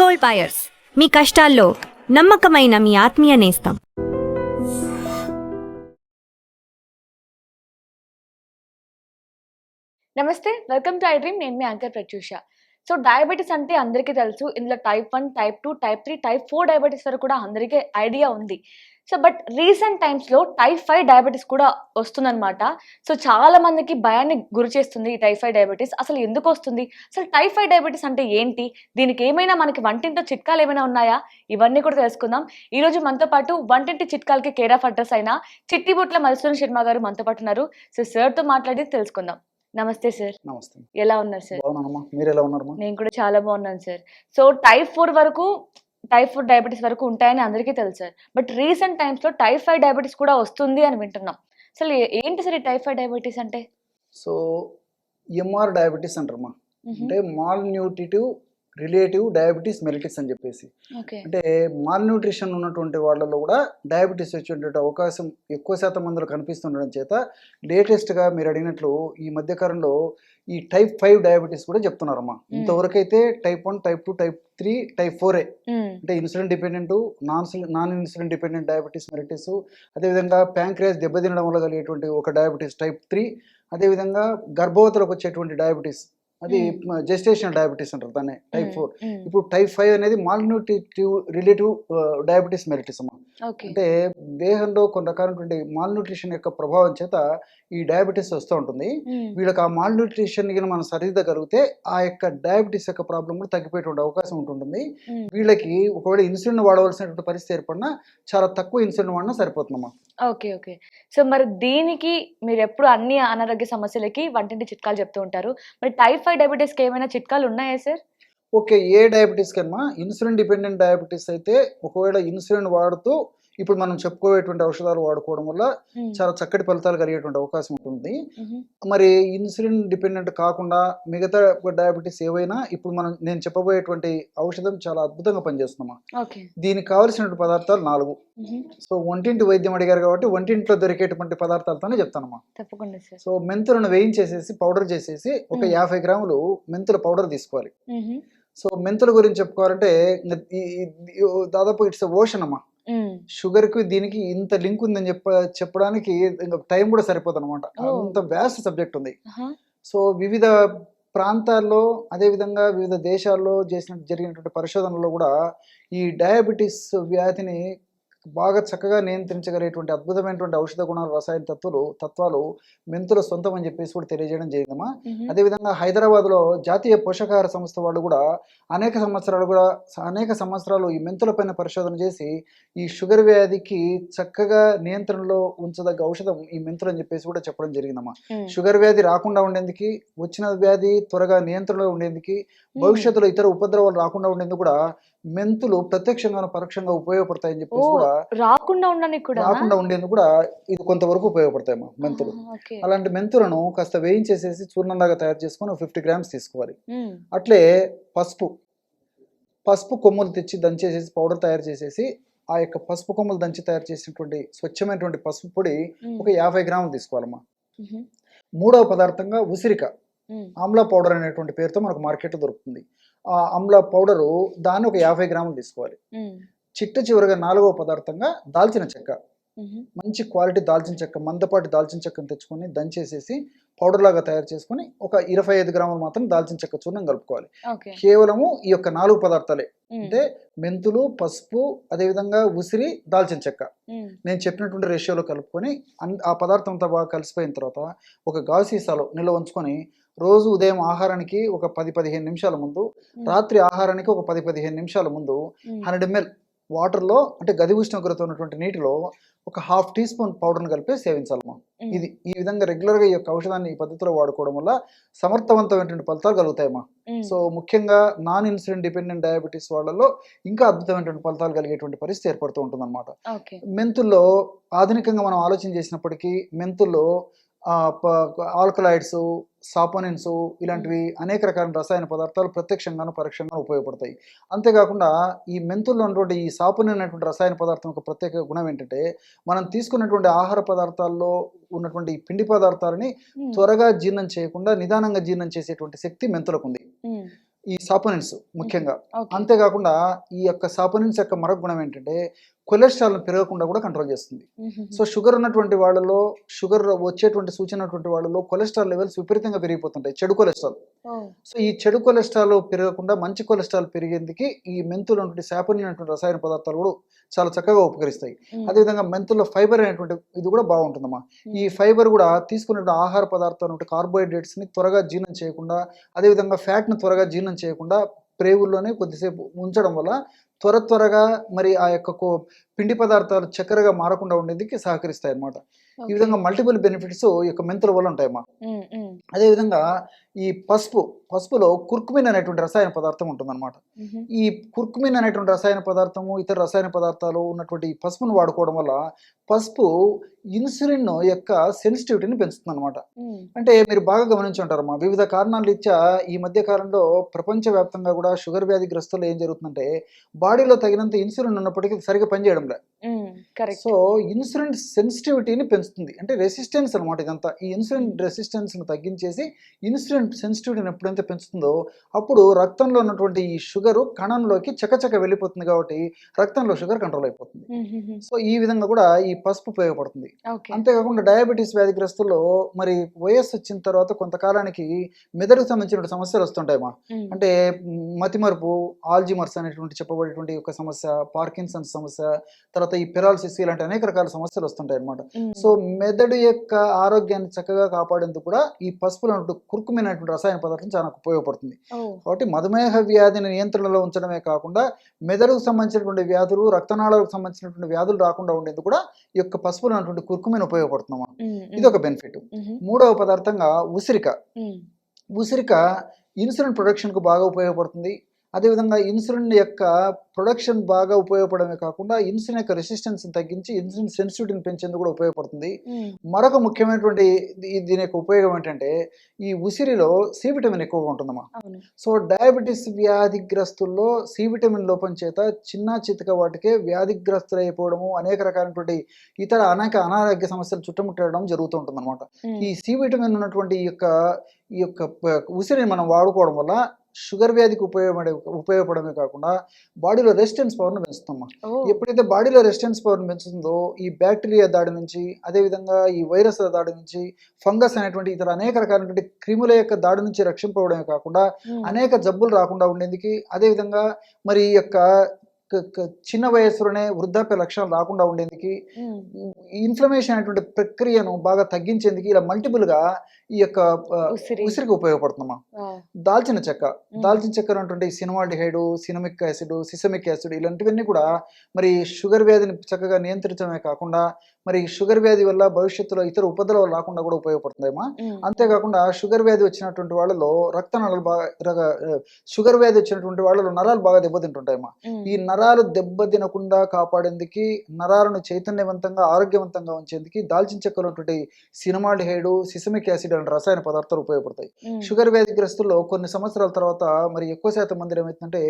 Gold buyers, మీ కష్టాల్లో నమ్మకమైన మీ ఆత్మీయ నేస్తం. నమస్తే, వెల్కమ్ టు ఐ డ్రీమ్. నేను మీ యాంకర్ ప్రత్యూష. సో డయాబెటీస్ అంటే అందరికీ తెలుసు. ఇందులో type 1, type 2, type 3, type 4 diabetes వరకు కూడా అందరికీ ఐడియా ఉంది. సో బట్ రీసెంట్ టైమ్స్లో టైప్ 5 డయాబెటీస్ కూడా వస్తుందన్నమాట. సో చాలా మందికి భయాన్ని గురి చేస్తుంది ఈ టైప్ 5 డయాబెటీస్. అసలు ఎందుకు వస్తుంది? అసలు టైప్ 5 డయాబెటీస్ అంటే ఏంటి? దీనికి ఏమైనా మనకి వంటింట్లో చిట్కాలు ఏమైనా ఉన్నాయా? ఇవన్నీ కూడా తెలుసుకుందాం. ఈ రోజు మనతో పాటు వంటింటి చిట్కాలకి కేర్ ఆఫ్ అడ్రస్ అయిన చిట్టిబుట్ల మధుసూదన్ శర్మ గారు మనతో పాటు ఉన్నారు. సో సార్తో మాట్లాడి తెలుసుకుందాం. నమస్తే సార్. నమస్తే. ఎలా ఉన్నారు సార్? బాగున్నానమ్మా, మీరు ఎలా ఉన్నారమ్మా? నేను కూడా చాలా బాగున్నాను సార్. సో టైప్ 4 డయాబెటీస్ వరకు ఉంటాయని అందరికీ తెలుసు సార్. బట్ రీసెంట్ టైమ్స్ లో టైప్ 5 డయాబెటీస్ కూడా వస్తుంది అని వింటున్నాం. అసలు ఏంటి సార్ ఈ టైప్ 5 డయాబెటీస్ అంటే? సో ఎంఆర్ డయాబెటీస్ అంటారమ్మా. అంటే malnutritive relative diabetes mellitus అని చెప్పేసి. అంటే మాల్ న్యూట్రిషన్ ఉన్నటువంటి వాళ్ళలో కూడా డయాబెటీస్ వచ్చేటువంటి అవకాశం ఎక్కువ శాతం మందిలో కనిపిస్తుండడం చేత లేటెస్ట్గా మీరు అడిగినట్లు ఈ మధ్యకాలంలో ఈ టైప్ 5 డయాబెటీస్ కూడా చెప్తున్నారమ్మా. ఇంతవరకు అయితే టైప్ 1, టైప్ 2, టైప్ 3, టైప్ 4 అంటే insulin dependent, non insulin dependent diabetes mellitus, అదేవిధంగా ప్యాంక్రియాస్ దెబ్బతినడం వల్ల కలిగేటువంటి ఒక డయాబెటీస్ టైప్ 3, అదేవిధంగా గర్భవతులకు వచ్చేటువంటి డయాబెటీస్, అది జెస్టేషనల్ డయాబెటీస్ అంటారు దాన్ని, టైప్ 4. ఇప్పుడు టైప్ 5 అనేది mall nutritive relative diabetes mellitus అమ్మా. అంటే దేహంలో కొన్ని రకాలైనటువంటి మాల్ న్యూట్రిషన్ యొక్క ప్రభావం చేత ఈ డయాబెటీస్ వస్తూ ఉంటుంది. వీళ్ళకి ఆ మాల్ న్యూట్రిషన్ మనం సరిదిద్దగలిగితే ఆ యొక్క డయాబెటీస్ యొక్క ప్రాబ్లం కూడా తగ్గిపోయేటువంటి అవకాశం ఉంటుంది. వీళ్ళకి ఒకవేళ ఇన్సులిన్ వాడవలసినటువంటి పరిస్థితి ఏర్పడినా చాలా తక్కువ ఇన్సులిన్ వాడినా సరిపోతుందమ్మా. Okay okay. సో మరి దీనికి మీరు ఎప్పుడు అన్ని అనారోగ్య సమస్యలకి వంటింటి చిట్కాలు చెప్తూ ఉంటారు. మరి టైప్ 5 డయాబెటీస్కి ఏమైనా చిట్కాలు ఉన్నాయా సార్? ఓకే, ఏ డయాబెటీస్ కన్నా ఇన్సులిన్ డిపెండెంట్ డయాబెటీస్ అయితే ఒకవేళ ఇన్సులిన్ వాడుతూ ఇప్పుడు మనం చెప్పుకోవేటువంటి ఔషధాలు వాడుకోవడం వల్ల చాలా చక్కటి ఫలితాలు కలిగేటువంటి అవకాశం ఉంటుంది. మరి ఇన్సులిన్ డిపెండెంట్ కాకుండా మిగతా డయాబెటీస్ ఏవైనా ఇప్పుడు నేను చెప్పబోయేటువంటి ఔషధం చాలా అద్భుతంగా పనిచేస్తున్నామా. దీనికి కావలసినటువంటి పదార్థాలు 4. సో వంటింటి వైద్యం అడిగారు కాబట్టి వంటింట్లో దొరికేటువంటి పదార్థాలతోనే చెప్తానమ్మా. తప్పకుండా సార్. సో మెంతులను వేయించేసేసి పౌడర్ చేసేసి ఒక 50 గ్రాములు మెంతుల పౌడర్ తీసుకోవాలి. సో మెంతుల గురించి చెప్పుకోవాలంటే దాదాపు ఇట్స్ ఓషన్ అమ్మా. షుగర్ కి దీనికి ఇంత లింక్ ఉందని చెప్పడానికి టైం కూడా సరిపోతుంది అనమాట. అంత వ్యాస్ట్ సబ్జెక్ట్ ఉంది. సో వివిధ ప్రాంతాల్లో అదేవిధంగా వివిధ దేశాల్లో జరిగినటువంటి పరిశోధనలో కూడా ఈ డయాబెటీస్ వ్యాధిని బాగా చక్కగా నియంత్రించగలిగేటువంటి అద్భుతమైనటువంటి ఔషధ గుణాలు, రసాయన తత్వాలు మెంతుల సొంతం అని చెప్పేసి కూడా తెలియజేయడం జరిగిందమ్మా. అదేవిధంగా హైదరాబాద్లో జాతీయ పోషకాహార సంస్థ వాళ్ళు కూడా అనేక సంవత్సరాలు ఈ మెంతుల పైన పరిశోధన చేసి ఈ షుగర్ వ్యాధికి చక్కగా నియంత్రణలో ఉంచదగ్గ ఔషధం ఈ మెంతులు అని చెప్పేసి కూడా చెప్పడం జరిగిందమ్మా. షుగర్ వ్యాధి రాకుండా ఉండేందుకు, వచ్చిన వ్యాధి త్వరగా నియంత్రణలో ఉండేందుకు, భవిష్యత్తులో ఇతర ఉపద్రవాలు రాకుండా ఉండేందుకు కూడా మెంతులు ప్రత్యక్షంగా పరోక్షంగా ఉపయోగపడతాయని చెప్పేసి కూడా రాకుండా ఉండేందుకు కూడా ఇది కొంతవరకు ఉపయోగపడతాయి మెంతులు. అలాంటి మెంతులను కాస్త వేయించేసేసి చూర్ణంలాగా తయారు చేసుకొని 50 గ్రామ్స్ తీసుకోవాలి. అట్లే పసుపు కొమ్ములు తెచ్చి దంచేసేసి పౌడర్ తయారు చేసేసి ఆ యొక్క పసుపు కొమ్ములు దంచి తయారు చేసినటువంటి స్వచ్ఛమైనటువంటి పసుపు పొడి ఒక 50 గ్రాములు తీసుకోవాలమ్మా. 3వ పదార్థంగా ఉసిరిక, ఆమ్లా పౌడర్ అనేటువంటి పేరుతో మనకు మార్కెట్లో దొరుకుతుంది. ఆ ఆమ్లా పౌడరు దాన్ని ఒక 50 గ్రాములు తీసుకోవాలి. చివరగా 4వ పదార్థంగా దాల్చిన చెక్క, మంచి క్వాలిటీ దాల్చిన చెక్క, మందపాటి దాల్చిన చెక్కను తెచ్చుకొని దంచేసేసి పౌడర్ లాగా తయారు చేసుకొని ఒక 25 గ్రాములు మాత్రం దాల్చిన చెక్క చూర్ణం కలుపుకోవాలి. కేవలము ఈ యొక్క 4 పదార్థాలే, అంటే మెంతులు, పసుపు, అదేవిధంగా ఉసిరి, దాల్చిన చెక్క నేను చెప్పినటువంటి రేషియోలో కలుపుకొని ఆ పదార్థంతో బాగా కలిసిపోయిన తర్వాత ఒక గాజు సీసాలో నిల్వ ఉంచుకొని రోజు ఉదయం ఆహారానికి ఒక 10-15 నిమిషాల ముందు, రాత్రి ఆహారానికి ఒక 10-15 నిమిషాల ముందు 100 ml వాటర్లో, అంటే గది ఉష్ణోగ్రత ఉన్నటువంటి నీటిలో ఒక 1/2 టీ స్పూన్ పౌడర్ని కలిపి సేవించాలమ్మా. ఈ విధంగా రెగ్యులర్గా ఈ యొక్క ఔషధాన్ని ఈ పద్ధతిలో వాడుకోవడం వల్ల సమర్థవంతమైనటువంటి ఫలితాలు కలుగుతాయమ్మా. సో ముఖ్యంగా నాన్ ఇన్సులిన్ డిపెండెంట్ డయాబెటీస్ వాళ్ళలో ఇంకా అద్భుతమైనటువంటి ఫలితాలు కలిగేటువంటి పరిస్థితి ఏర్పడుతూ ఉంటుంది అనమాట. మెంతుల్లో ఆధునికంగా మనం ఆలోచన చేసినప్పటికీ మెంతుల్లో ఆల్కలాయిడ్స్, సాపోనిన్స్ ఇలాంటివి అనేక రకాల రసాయన పదార్థాలు ప్రత్యక్షంగాను పరోక్షంగాను ఉపయోగపడతాయి. అంతేకాకుండా ఈ మెంతుల్లో ఉన్నటువంటి ఈ సాపోనిన్ అనేటువంటి రసాయన పదార్థం యొక్క ప్రత్యేక గుణం ఏంటంటే మనం తీసుకున్నటువంటి ఆహార పదార్థాల్లో ఉన్నటువంటి పిండి పదార్థాలని త్వరగా జీర్ణం చేయకుండా నిదానంగా జీర్ణం చేసేటువంటి శక్తి మెంతులకు ఉంది. ఈ సాపోనిన్స్ ముఖ్యంగా. ఓకే. అంతేకాకుండా ఈ యొక్క సాపోనిన్స్ యొక్క మరొక గుణం ఏంటంటే కొలెస్ట్రాల్ పెరగకుండా కూడా కంట్రోల్ చేస్తుంది. సో షుగర్ ఉన్నటువంటి వాళ్ళలో, షుగర్ వచ్చేటువంటి సూచన ఉన్నటువంటి వాళ్ళలో కొలెస్ట్రాల్ లెవెల్స్ విపరీతంగా పెరిగిపోతుంటాయి, చెడు కొలెస్ట్రాల్. సో ఈ చెడు కొలెస్ట్రాల్ పెరగకుండా మంచి కొలెస్ట్రాల్ పెరిగేందుకు ఈ మెంతులు ఉన్నటువంటి సాపోనిన్ అనేటువంటి రసాయన పదార్థాలు కూడా చాలా చక్కగా ఉపకరిస్తాయి. అదేవిధంగా మెంతుల్లో ఫైబర్ అనేటువంటి ఇది కూడా బాగుంటుందమ్మా. ఈ ఫైబర్ కూడా తీసుకున్న ఆహార పదార్థాలు కార్బోహైడ్రేట్స్ని త్వరగా జీర్ణం చేయకుండా, అదేవిధంగా ఫ్యాట్ను త్వరగా జీర్ణం చేయకుండా ప్రేగుల్లోనే కొద్దిసేపు ఉంచడం వల్ల త్వరగా మరి ఆ యొక్క పిండి పదార్థాలు చక్కెరగా మారకుండా ఉండేందుకు సహకరిస్తాయి అన్నమాట. ఈ విధంగా మల్టిపుల్ బెనిఫిట్స్ ఈ యొక్క మెంతుల వల్ల ఉంటాయమ్మా. అదేవిధంగా ఈ పసుపులో కుర్కుమిన్ అనేటువంటి రసాయన పదార్థం ఉంటుందన్నమాట. ఈ కుర్కుమిన్ అనేటువంటి రసాయన పదార్థము, ఇతర రసాయన పదార్థాలు ఉన్నటువంటి ఈ పసుపును వాడుకోవడం వల్ల పసుపు ఇన్సులిన్ యొక్క సెన్సిటివిటీని పెంచుతుంది అనమాట. అంటే మీరు బాగా గమనించి ఉంటారమ్మా, వివిధ కారణాల రీత్యా ఈ మధ్య కాలంలో ప్రపంచవ్యాప్తంగా కూడా షుగర్ వ్యాధి గ్రస్తులు ఏం జరుగుతుందంటే బాడీలో తగినంత ఇన్సులిన్ ఉన్నప్పటికీ సరిగ్గా పనిచేయడం లేదు. సో ఇన్సులిన్ సెన్సిటివిటీని పెంచుతుంది, అంటే రెసిస్టెన్స్ అనమాట ఇదంతా. ఈ ఇన్సులిన్ రెసిస్టెన్స్ ను తగ్గించేసి ఇన్సులిన్ సెన్సిటివిటీని ఎప్పుడైతే పెంచుతుందో అప్పుడు రక్తంలో ఉన్నటువంటి ఈ షుగర్ కణంలోకి చకచక వెళ్ళిపోతుంది, కాబట్టి రక్తంలో షుగర్ కంట్రోల్ అయిపోతుంది. సో ఈ విధంగా కూడా ఈ పసుపు ఉపయోగపడుతుంది. అంతేకాకుండా డయాబెటీస్ వ్యాధిగ్రస్తుల్లో మరి వయస్సు వచ్చిన తర్వాత కొంతకాలానికి మెదడుకు సంబంధించిన సమస్యలు వస్తుంటాయమ్మా. అంటే మతిమరుపు, ఆల్జిమర్స్ అనేటువంటి చెప్పబడేటువంటి ఒక సమస్య, పార్కిన్సన్స్ సమస్య, తర్వాత ఈ పెరాలసిస్, ఇలాంటి అనేక రకాల సమస్యలు వస్తుంటాయి అన్నమాట. సో మెదడు యొక్క ఆరోగ్యాన్ని చక్కగా కాపాడేందుకు కూడా ఈ పసుపులో కుర్కుమిన్ అనేటువంటి రసాయన పదార్థం చాలా ఉపయోగపడుతుంది. కాబట్టి మధుమేహ వ్యాధిని నియంత్రణలో ఉంచడమే కాకుండా మెదడుకు సంబంధించినటువంటి వ్యాధులు, రక్తనాళాలకు సంబంధించినటువంటి వ్యాధులు రాకుండా ఉండేందుకు కూడా ఈ యొక్క పసుపులో ఉన్నటువంటి కుర్కుమిన్ ఉపయోగపడుతున్నామా. ఇది ఒక బెనిఫిట్. మూడవ పదార్థంగా ఉసిరిక ఇన్సులిన్ ప్రొడక్షన్ కు బాగా ఉపయోగపడుతుంది. అదేవిధంగా ఇన్సులిన్ యొక్క ప్రొడక్షన్ బాగా ఉపయోగపడమే కాకుండా ఇన్సులిన్ యొక్క రెసిస్టెన్స్ తగ్గించి ఇన్సులిన్ సెన్సిటివిటీని పెంచేందుకు కూడా ఉపయోగపడుతుంది. మరొక ముఖ్యమైనటువంటి దీని యొక్క ఉపయోగం ఏంటంటే ఈ ఉసిరిలో సి విటమిన్ ఎక్కువగా ఉంటుందమ్మా. సో డయాబెటీస్ వ్యాధిగ్రస్తుల్లో సి విటమిన్ లోపం చేత చిన్న చితక వాటికే వ్యాధిగ్రస్తులు అయిపోవడము, అనేక రకాలైనటువంటి ఇతర అనారోగ్య సమస్యలు చుట్టుముట్టడం జరుగుతూ ఉంటుంది అనమాట. ఈ సి విటమిన్ ఉన్నటువంటి ఈ యొక్క ఉసిరిని మనం వాడుకోవడం వల్ల షుగర్ వ్యాధికి ఉపయోగపడమే కాకుండా బాడీలో రెసిస్టెన్స్ పవర్ను పెంచుతామా. ఎప్పుడైతే బాడీలో రెసిస్టెన్స్ పవర్ను పెంచుతుందో ఈ బ్యాక్టీరియా దాడి నుంచి, అదేవిధంగా ఈ వైరస్ల దాడి నుంచి, ఫంగస్ అనేటువంటి ఇతర అనేక రకాలైనటువంటి క్రిముల యొక్క దాడి నుంచి రక్షింపబడమే కాకుండా అనేక జబ్బులు రాకుండా ఉండేందుకు, అదేవిధంగా మరి ఈ యొక్క చిన్న వయస్సులోనే వృద్ధాప్య లక్షణాలు రాకుండా ఉండేందుకు, ఇన్ఫ్లమేషన్ అనేటువంటి ప్రక్రియను బాగా తగ్గించేందుకు ఇలా మల్టిపుల్ గా ఈ యొక్క ఉసిరికి ఉపయోగపడుతుందమ్మా. దాల్చిన చెక్క అనేటువంటి సినమాల్డిహైడ్, సినమిక్ యాసిడ్, సిసమిక్ యాసిడ్ ఇలాంటివన్నీ కూడా మరి షుగర్ వ్యాధిని చక్కగా నియంత్రించడమే కాకుండా మరి షుగర్ వ్యాధి వల్ల భవిష్యత్తులో ఇతర ఉపద్రవాలు రాకుండా కూడా ఉపయోగపడుతుందమ్మా. అంతేకాకుండా షుగర్ వ్యాధి వచ్చినటువంటి వాళ్ళలో రక్తనాళాలు బాగా, షుగర్ వ్యాధి వచ్చినటువంటి వాళ్ళలో నరాలు బాగా దెబ్బతింటుంటాయమ్మా. ఈ నరాలు దెబ్బతినకుండా కాపాడేందుకు, నరాలను చైతన్యవంతంగా ఆరోగ్యవంతంగా ఉంచేందుకు దాల్చిన చెక్కలో ఉన్నటువంటి సినమాల్డిహైడ్, సిసమిక్ యాసిడ్ అనే రసాయన పదార్థాలు ఉపయోగపడతాయి. షుగర్ వ్యాధిగ్రస్తుల్లో కొన్ని సంవత్సరాల తర్వాత మరి ఎక్కువ శాతం మంది ఏమవుతుందంటే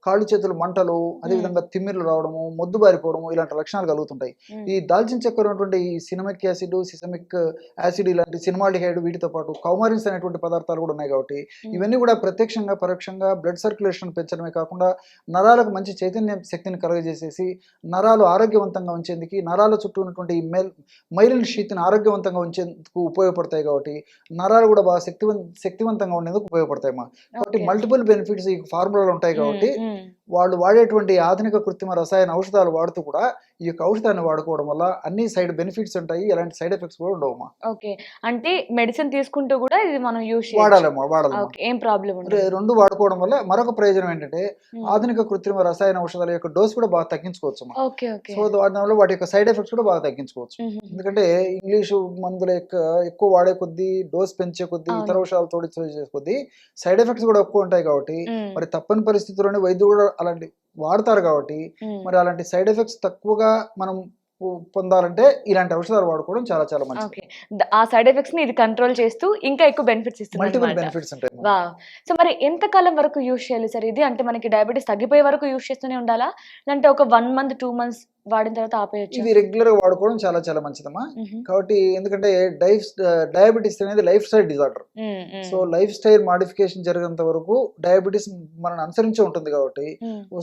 కాళ్ళు చేతులు మంటలు, అదేవిధంగా తిమ్మిర్లు రావడము, మొద్దుబారిపోవడము ఇలాంటి లక్షణాలు కలుగుతుంటాయి. ఈ దాల్చిన చెక్కలో ఉన్నటువంటి ఈ సినమిక్ యాసిడ్, సిసమిక్ యాసిడ్ ఇలాంటి సినమాల్డిహైడ్ వీటితో పాటు కౌమారిన్స్ అనేటువంటి పదార్థాలు కూడా ఉన్నాయి. కాబట్టి ఇవన్నీ కూడా ప్రత్యక్షంగా పరోక్షంగా బ్లడ్ సర్క్యులేషన్ పెంచడమే కాకుండా నరాలకు మంచి చైతన్య శక్తిని కలుగజేసేసి నరాలు ఆరోగ్యవంతంగా ఉంచేందుకు, నరాల చుట్టూ ఉన్నటువంటి మైలిన్ షీత్ని ఆరోగ్యవంతంగా ఉంచేందుకు ఉపయోగపడతాయి. కాబట్టి నరాలు కూడా బాగా శక్తివంతంగా ఉండేందుకు ఉపయోగపడతాయమ్మా. కాబట్టి మల్టిపుల్ బెనిఫిట్స్ ఈ ఫార్ములాలో ఉంటాయి. కాబట్టి వాళ్ళు వాడేటువంటి ఆధునిక కృత్రిమ రసాయన ఔషధాలు వాడుతూ కూడా ఈ యొక్క ఔషధాన్ని వాడుకోవడం వల్ల అన్ని సైడ్ బెనిఫిట్స్ ఉంటాయి, ఎలాంటి సైడ్ ఎఫెక్ట్స్ కూడా ఉండవమ్మా. ఓకే, అంటే మెడిసిన్ తీసుకుంటూ కూడా ఇది మనం యూస్ వాడాలమ్మా. ఏం ప్రాబ్లం ఉండదు. రెండు వాడుకోవడం వల్ల మరొక ప్రయోజనం ఏంటంటే ఆధునిక కృత్రిమ రసాయన ఔషధాల యొక్క డోస్ కూడా బాగా తగ్గించుకోవచ్చు. సో దానివల్ల వాటి యొక్క సైడ్ ఎఫెక్ట్స్ కూడా బాగా తగ్గించుకోవచ్చు. ఎందుకంటే ఇంగ్లీషు మందుల యొక్క ఎక్కువ వాడే కొద్దీ, డోస్ పెంచే కొద్దీ, ఇతర ఔషధాలు తోడించే కొద్దీ సైడ్ ఎఫెక్ట్స్ కూడా ఎక్కువ ఉంటాయి. కాబట్టి మరి తప్పని పరిస్థితుల్లోనే వైద్యుడు కూడా అలాంటి వాడతారు. కాబట్టి మరి అలాంటి సైడ్ ఎఫెక్ట్స్ తక్కువగా మనం పొందాలంటే ఇలాంటి ఔషధాలు వాడుకోవడం చాలా చాలా మంచిది. ఆ సైడ్ ఎఫెక్ట్స్ ని ఇది కంట్రోల్ చేస్తూ ఇంకా ఎక్కువ బెనిఫిట్స్ ఇస్తుంది. మల్టిపుల్ బెనిఫిట్స్ ఉంటాయి. సో మరి ఎంత కాలం వరకు యూస్ చేయాలి సార్ ఇది? అంటే మనకి డయాబెటీస్ తగ్గిపోయే వరకు యూస్ చేస్తూనే ఉండాలా, లేదంటే ఒక 1 month 2 months వాడిన తర్వాత ఆపేయచ్చు. ఇది రెగ్యులర్ గా వాడుకోవడం చాలా చాలా మంచిదమ్మా. కాబట్టి ఎందుకంటే డయాబెటీస్ అనేది lifestyle disorder. So lifestyle modification జరిగినంత వరకు డయాబెటీస్ మనల్ని అనుసరించి ఉంటుంది కాబట్టి,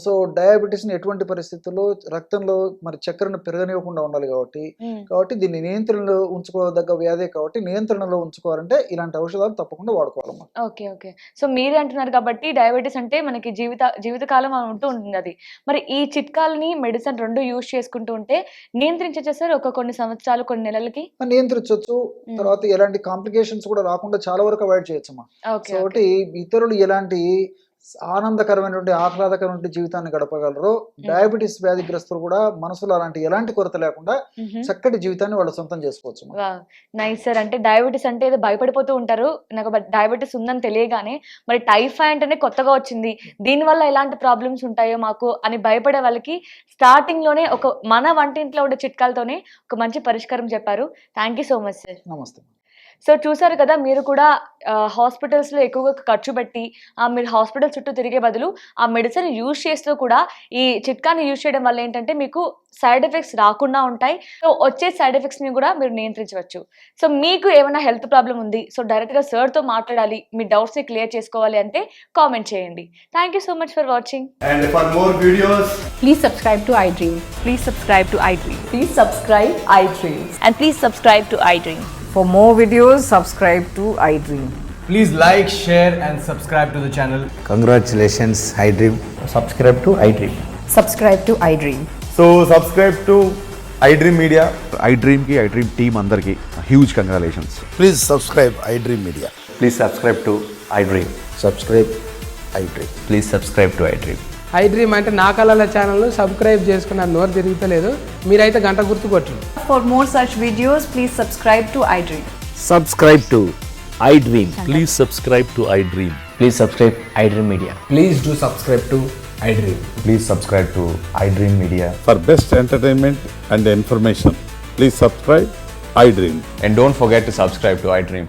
సో డయాబెటీస్ ని ఎటువంటి పరిస్థితుల్లో రక్తంలో మరి చక్కెరను పెరగనివ్వకుండా ఉండాలి కాబట్టి దీన్ని నియంత్రణలో ఉంచుకోదగ్గ వ్యాధి కాబట్టి నియంత్రణలో ఉంచుకోవాలంటే ఇలాంటి ఔషధాలు తప్పకుండా వాడుకోవాలమ్మా. Okay okay. సో మీరే అంటున్నారు కాబట్టి డయాబెటీస్ అంటే మనకి జీవితకాలం ఉంటూ ఉంటుంది అది. మరి ఈ చిట్కాలని మెడిసిన్ రెండు యూజ్ చేసుకుంటూ ఉంటే నియంత్రించచ్చు సార్ కొన్ని సంవత్సరాలు కొన్ని నెలలకి నియంత్రించవచ్చు. తర్వాత ఎలాంటి కాంప్లికేషన్స్ కూడా రాకుండా చాలా వరకు అవాయిడ్ చేయొచ్చమ్మా. కాబట్టి ఇతరులు ఎలాంటి ఆనందకరమైనటువంటి ఆహ్లాదకరమైన జీవితాన్ని గడపగలరు, డయాబెటీస్ వ్యాధిగ్రస్తులు కూడా మనసులో ఎలాంటి కొరత లేకుండా చక్కటి జీవితాన్ని వాళ్ళు సొంతం చేసుకోవచ్చు. Nice sir. అంటే డయాబెటీస్ అంటే ఏదో భయపడిపోతూ ఉంటారు, నాకు డయాబెటీస్ ఉందని తెలియగానే మరి టైఫాయిడ్ అనే కొత్తగా వచ్చింది, దీనివల్ల ఎలాంటి ప్రాబ్లమ్స్ ఉంటాయో మాకు అని భయపడే వాళ్ళకి స్టార్టింగ్ లోనే మన వంటింట్లో ఉండే చిట్కాలతోనే ఒక మంచి పరిష్కారం చెప్పారు. Thank you so much sir. నమస్తే. సో చూసారు కదా, మీరు కూడా హాస్పిటల్స్లో ఎక్కువగా ఖర్చు పెట్టి మీరు హాస్పిటల్ చుట్టూ తిరిగే బదులు ఆ మెడిసిన్ యూజ్ చేస్తూ కూడా ఈ చిట్కాని యూజ్ చేయడం వల్ల ఏంటంటే మీకు సైడ్ ఎఫెక్ట్స్ రాకుండా ఉంటాయి. సో వచ్చే సైడ్ ఎఫెక్ట్స్ని కూడా మీరు నియంత్రించవచ్చు. సో మీకు ఏమైనా హెల్త్ ప్రాబ్లం ఉంది, సో డైరెక్ట్గా సార్తో మాట్లాడాలి, మీ డౌట్స్ని క్లియర్ చేసుకోవాలి అంటే కామెంట్ చేయండి. Thank you so much for watching. And for more videos, Please subscribe to iDream. Please subscribe to iDream. Please subscribe iDream. And please subscribe to iDream. For more videos, subscribe to iDream. please like, share and subscribe to the channel. Congratulations, iDream. Subscribe to iDream. Subscribe to iDream. So subscribe to iDream Media. iDream ki iDream team andarki huge congratulations. Please subscribe iDream Media. Please subscribe to iDream. Subscribe iDream. Please subscribe to iDream. iDream అంటే నా కళల ఛానల్ను subscribe చేసుకున్నారు, నోరు తిరుగుతలేదు, మీరైతే గంట గుర్తు కొట్టండి. For more such videos, please subscribe to iDream. Subscribe to iDream. Please subscribe to iDream. Please subscribe iDream Media. Please do subscribe to iDream. Please subscribe to iDream Media. For best entertainment and information, please subscribe iDream. And don't forget to subscribe to iDream.